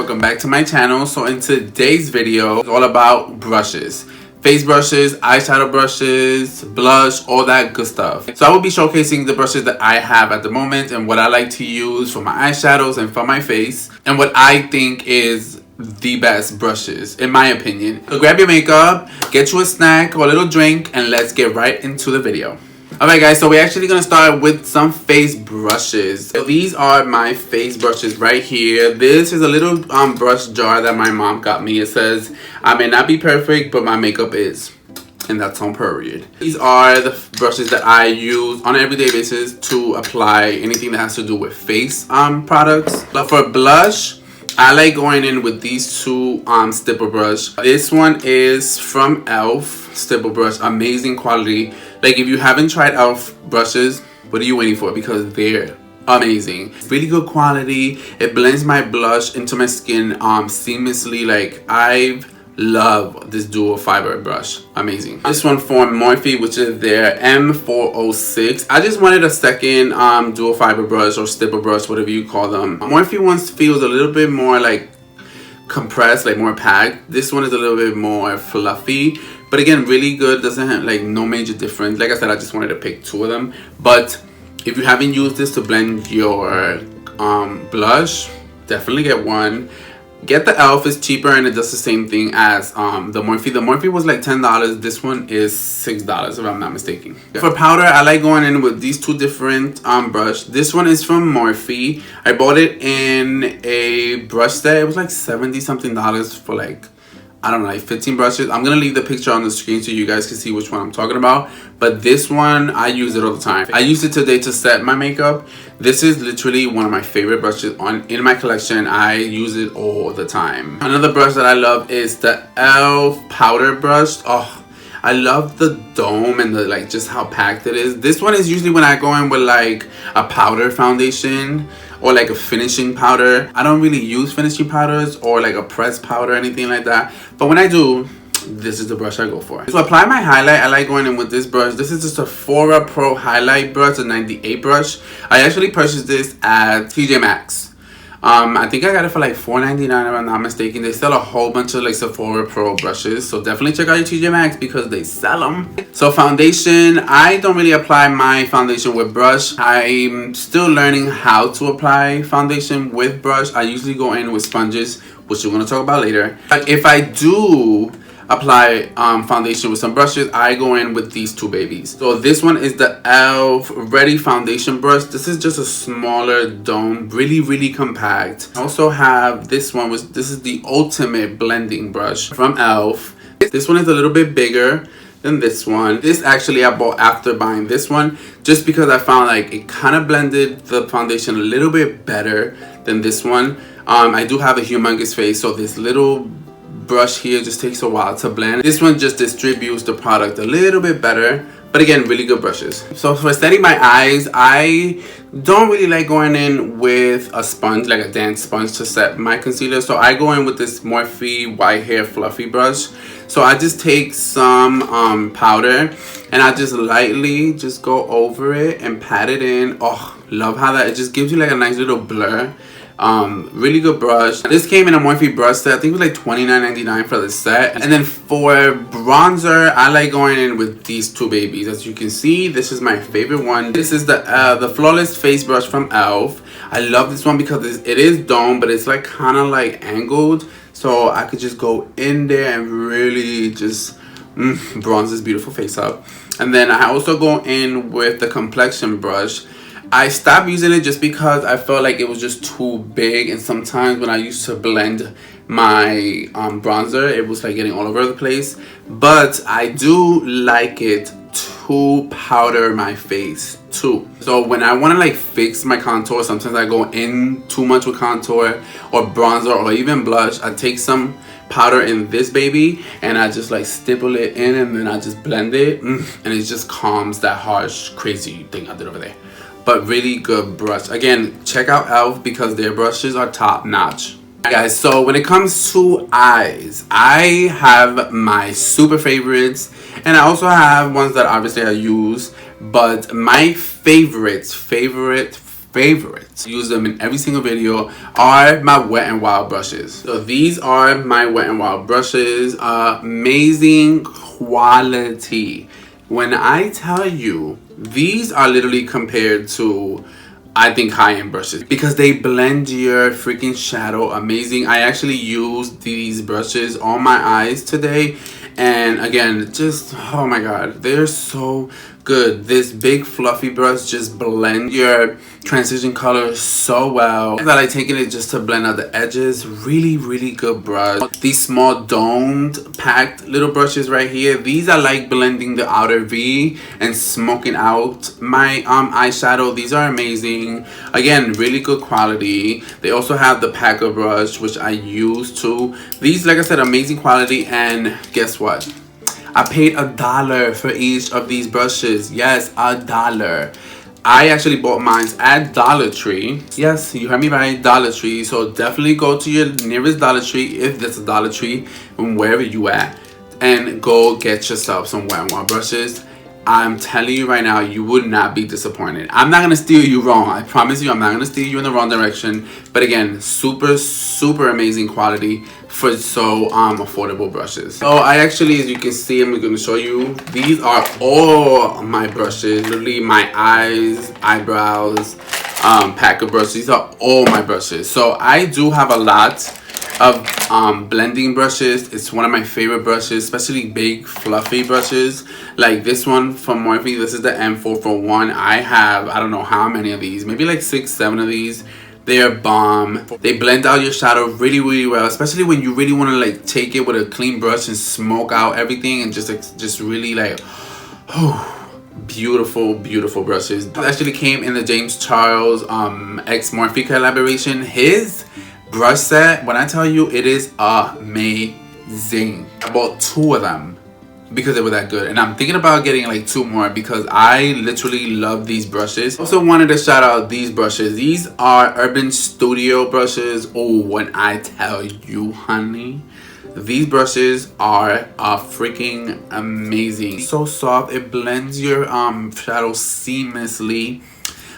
welcome back to my channel. So in today's video, it's all about brushes. Face brushes, eyeshadow brushes, blush, all that good stuff. So I will be showcasing the brushes that I have at the moment and what I like to use for my eyeshadows and for my face, and what I think is the best brushes in my opinion. So grab your makeup, get you a snack or a little drink, and let's get right into the video. Alright guys, so we're actually going to start with some face brushes. So these are my face brushes right here. This is a little brush jar that my mom got me. It says, I may not be perfect, but my makeup is. And that's on period. These are the brushes that I use on an everyday basis to apply anything that has to do with face products. But for blush, I like going in with these two stipple brush. This one is from e.l.f. stipple brush, amazing quality. Like if you haven't tried e.l.f. brushes, what are you waiting for? Because they're amazing. Really good quality. It blends my blush into my skin seamlessly. Like I love this dual fiber brush, amazing. This one from Morphe, which is their M406. I just wanted a second dual fiber brush or stipple brush, whatever you call them. Morphe one feels a little bit more like compressed, like more packed. This one is a little bit more fluffy, but again, really good. Doesn't have like no major difference. Like I said, I just wanted to pick two of them. But if you haven't used this to blend your blush, definitely get one. Get the e.l.f. It's cheaper and it does the same thing as the Morphe. The Morphe was like $10. This one is $6 if I'm not mistaken. For powder, I like going in with these two different brush. This one is from Morphe. I bought it in a brush set. It was like 70 something dollars for like, I don't know, like 15 brushes. I'm gonna leave the picture on the screen so you guys can see which one I'm talking about. But this one, I use it all the time. I used it today to set my makeup. This is literally one of my favorite brushes in my collection. I use it all the time. Another brush that I love is the e.l.f. powder brush. Oh, I love the dome and the like just how packed it is. This one is usually when I go in with like a powder foundation or like a finishing powder. I don't really use finishing powders or like a pressed powder or anything like that. But when I do, this is the brush I go for. To apply my highlight, I like going in with this brush. This is just a Sephora Pro highlight brush, a 98 brush. I actually purchased this at TJ Maxx. I think I got it for like $4.99 if I'm not mistaken. They sell a whole bunch of like Sephora Pro brushes, so definitely check out your TJ Maxx because they sell them. So foundation, I don't really apply my foundation with brush. I'm still learning how to apply foundation with brush. I usually go in with sponges, which we're going to talk about later. But if I do apply foundation with some brushes, I go in with these two babies. So this one is the e.l.f. Ready Foundation Brush. This is just a smaller dome, really compact. I also have this one, which this is the Ultimate Blending Brush from e.l.f. This one is a little bit bigger than this one. This actually I bought after buying this one, just because I found like it kind of blended the foundation a little bit better than this one. I do have a humongous face, so this little brush here just takes a while to blend. This one just distributes the product a little bit better, but again, really good brushes. So for setting my eyes, I don't really like going in with a sponge, like a dance sponge, to set my concealer. So I go in with this Morphe White Hair Fluffy brush. So I just take some powder and I just lightly just go over it and pat it in. Oh, love how that, it just gives you like a nice little blur. Really good brush. This came in a Morphe brush set. I think it was like $29.99 for the set. And then for bronzer, I like going in with these two babies. As you can see, this is my favorite one. This is the Flawless Face Brush from e.l.f. I love this one because it is dome, but it's like kind of like angled, so I could just go in there and really just bronze this beautiful face up. And then I also go in with the complexion brush. I stopped using it just because I felt like it was just too big, and sometimes when I used to blend my bronzer, it was like getting all over the place. But I do like it to powder my face too. So when I want to like fix my contour, sometimes I go in too much with contour or bronzer or even blush. I take some powder in this baby and I just like stipple it in, and then I just blend it, and it just calms that harsh crazy thing I did over there. But really good brush. Again, check out e.l.f. because their brushes are top notch. Guys, so when it comes to eyes, I have my super favorites, and I also have ones that obviously I use, but my favorite favorites, use them in every single video, are my Wet n Wild brushes. So these are my Wet n Wild brushes. Amazing quality. When I tell you, these are literally compared to, I think, high-end brushes because they blend your freaking shadow amazing. I actually used these brushes on my eyes today, and again, just, oh my god, they're so good. This big fluffy brush just blends your transition color so well. I like taking it just to blend out the edges. Really good brush. These small domed packed little brushes right here, these are like blending the outer V and smoking out my eyeshadow. These are amazing. Again, really good quality. They also have the packer brush, which I use too. These, like I said, amazing quality. And guess what? I paid $1 for each of these brushes. Yes, $1. I actually bought mine at Dollar Tree. Yes, you heard me right, Dollar Tree. So definitely go to your nearest Dollar Tree, if there's a Dollar Tree, from wherever you at, and go get yourself some Wet n Wild brushes. I'm telling you right now, you would not be disappointed. I'm not going to steer you wrong. I promise you, I'm not going to steer you in the wrong direction. But again, super amazing quality for so affordable brushes. So I actually, as you can see, I'm going to show you, these are all my brushes. Literally my eyes, eyebrows, packer brushes. These are all my brushes. So I do have a lot of blending brushes. It's one of my favorite brushes, especially big fluffy brushes like this one from Morphe. This is the M441. I have, I don't know how many of these, maybe like 6-7 of these. They're bomb. They blend out your shadow really well, especially when you really want to like take it with a clean brush and smoke out everything and just really like, oh, beautiful brushes. It actually came in the James Charles X Morphe collaboration. His brush set, when I tell you, it is amazing. I bought 2 of them because they were that good, and I'm thinking about getting like 2 more because I literally love these brushes. Also wanted to shout out these brushes. These are Urban Studio brushes. Oh, when I tell you, honey, these brushes are freaking amazing. So soft, it blends your shadow seamlessly.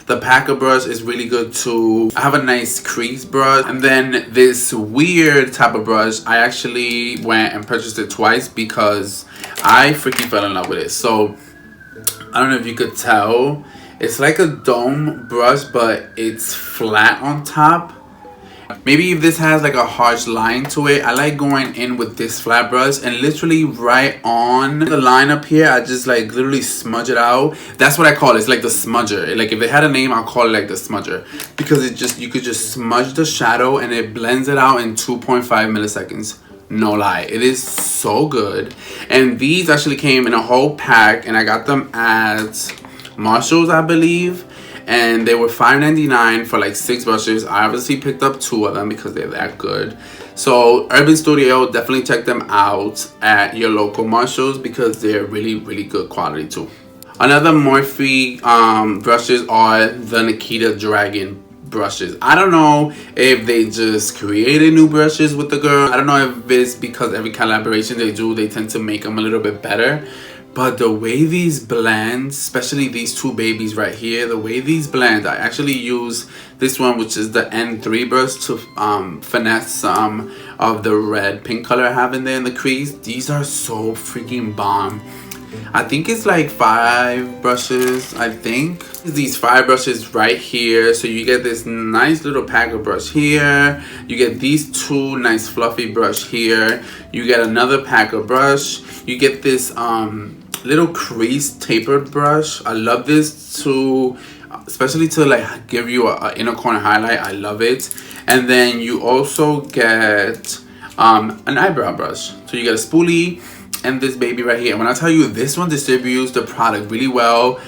The packer brush is really good too. I have a nice crease brush, and then this weird type of brush, I actually went and purchased it twice because I freaking fell in love with it. So I don't know if you could tell, it's like a dome brush, but it's flat on top. Maybe if this has like a harsh line to it, I like going in with this flat brush and literally right on the line up here, I just like literally smudge it out. That's what I call it. It's like the smudger. Like if it had a name, I'll call it like the smudger, because it just, you could just smudge the shadow and it blends it out in 2.5 milliseconds. No lie, it is so good. And these actually came in a whole pack, and I got them at Marshall's, I believe. And they were $5.99 for like 6 brushes. I obviously picked up 2 of them because they're that good. So Urban Studio, definitely check them out at your local Marshalls because they're really good quality too. Another Morphe brushes are the Nikita Dragon brushes. I don't know if they just created new brushes with the girl. I don't know if it's because every collaboration they do, they tend to make them a little bit better. But the way these blend, especially these 2 babies right here, the way these blend, I actually use this one, which is the N3 brush, to finesse some of the red pink color I have in there in the crease. These are so freaking bomb. I think it's like 5 brushes, I think. These 5 brushes right here. So you get this nice little packer brush here. You get these 2 nice fluffy brush here. You get another packer brush. You get this little crease tapered brush. I love this too, especially to like give you a inner corner highlight. I love it. And then you also get an eyebrow brush. So you get a spoolie and this baby right here. And when I tell you, this one distributes the product really well,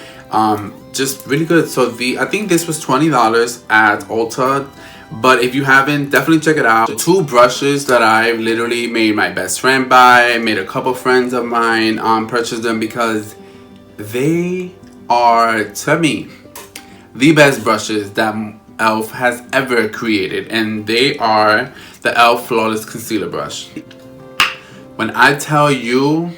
just really good. So I think this was $20 at Ulta, but if you haven't, definitely check it out. The 2 brushes that I literally made my best friend buy, made a couple friends of mine purchase them because they are, to me, the best brushes that e.l.f. has ever created, and they are the e.l.f. Flawless Concealer Brush. When I tell you,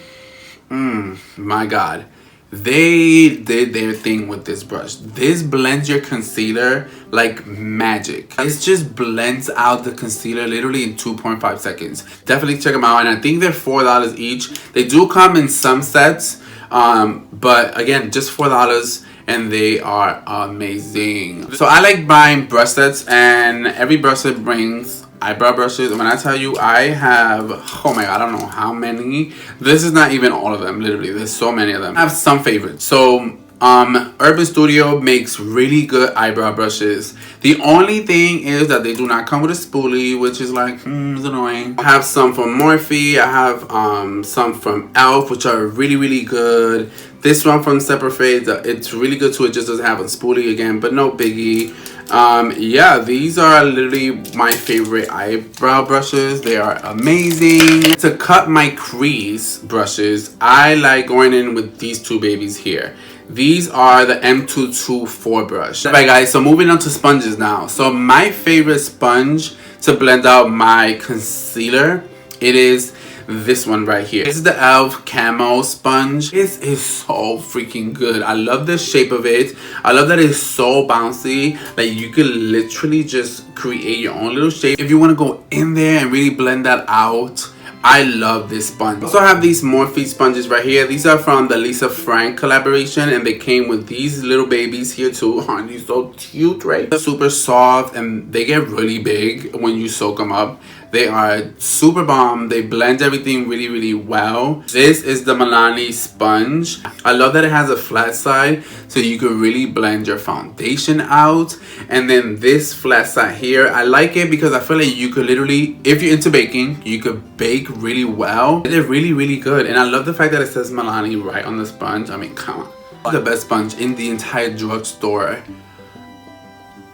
my God, they did their thing with this brush. This blends your concealer like magic. It just blends out the concealer literally in 2.5 seconds. Definitely check them out, and I think they're $4 each. They do come in some sets, but again, just $4, and they are amazing. So I like buying brush sets, and every brush set brings eyebrow brushes. And when I tell you, I have, oh my god, I don't know how many. This is not even all of them. Literally, there's so many of them. I have some favorites. So Urban Studio makes really good eyebrow brushes. The only thing is that they do not come with a spoolie, which is like, it's annoying. I have some from Morphe. I have some from Elf, which are really good. This one from Separate Fades, it's really good too. It just doesn't have a spoolie again, but no biggie. Yeah, these are literally my favorite eyebrow brushes. They are amazing. To cut my crease brushes, I like going in with these two babies here. These are the M224 brush. Alright guys, so moving on to sponges now. So my favorite sponge to blend out my concealer, it is this one right here. This is the Elf Camo sponge. This is so freaking good. I love the shape of it. I love that it's so bouncy. Like you could literally just create your own little shape. If you want to go in there and really blend that out, I love this sponge. I also have these Morphe sponges right here. These are from the Lisa Frank collaboration, and they came with these little babies here too. Aren't you so cute, right? They're super soft, and they get really big when you soak them up. They are super bomb. They blend everything really well. This is the Milani sponge. I love that it has a flat side, so you can really blend your foundation out. And then this flat side here, I like it because I feel like you could literally, if you're into baking, you could bake really well. They're really good. And I love the fact that it says Milani right on the sponge. I mean, come on. The best sponge in the entire drugstore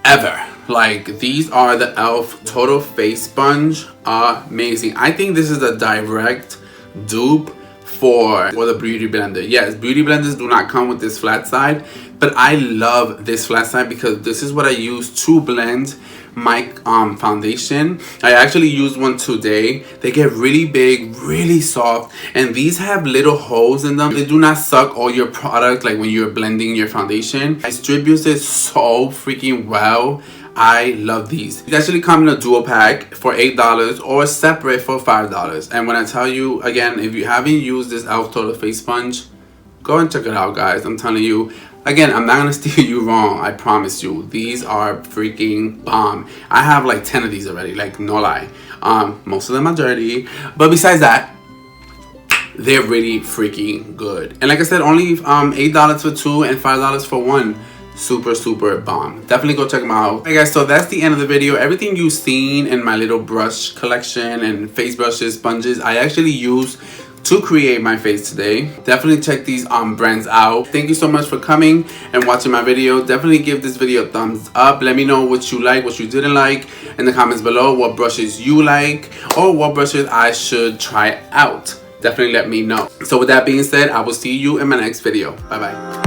ever. Like, these are the Elf Total Face Sponge. Amazing. I think this is a direct dupe for the Beauty Blender. Yes, Beauty Blenders do not come with this flat side, but I love this flat side because this is what I use to blend my foundation. I actually used one today. They get really big, really soft, and these have little holes in them. They do not suck all your product like when you're blending your foundation. It distributes it so freaking well. I love these. These actually come in a dual pack for $8 or separate for $5. And when I tell you, again, if you haven't used this Elf Total Face Sponge, go and check it out, guys. I'm telling you, again, I'm not gonna steer you wrong. I promise you, these are freaking bomb. I have like 10 of these already, like no lie. Most of them are dirty, but besides that, they're really freaking good. And like I said, only $8 for two and $5 for one. Super bomb. Definitely go check them out. Okay guys, so that's the end of the video. Everything you've seen in my little brush collection and face brushes, sponges, I actually used to create my face today. Definitely check these brands out. Thank you so much for coming and watching my video. Definitely give this video a thumbs up. Let me know what you like, what you didn't like in the comments below, what brushes you like or what brushes I should try out. Definitely let me know. So with that being said, I will see you in my next video. Bye bye.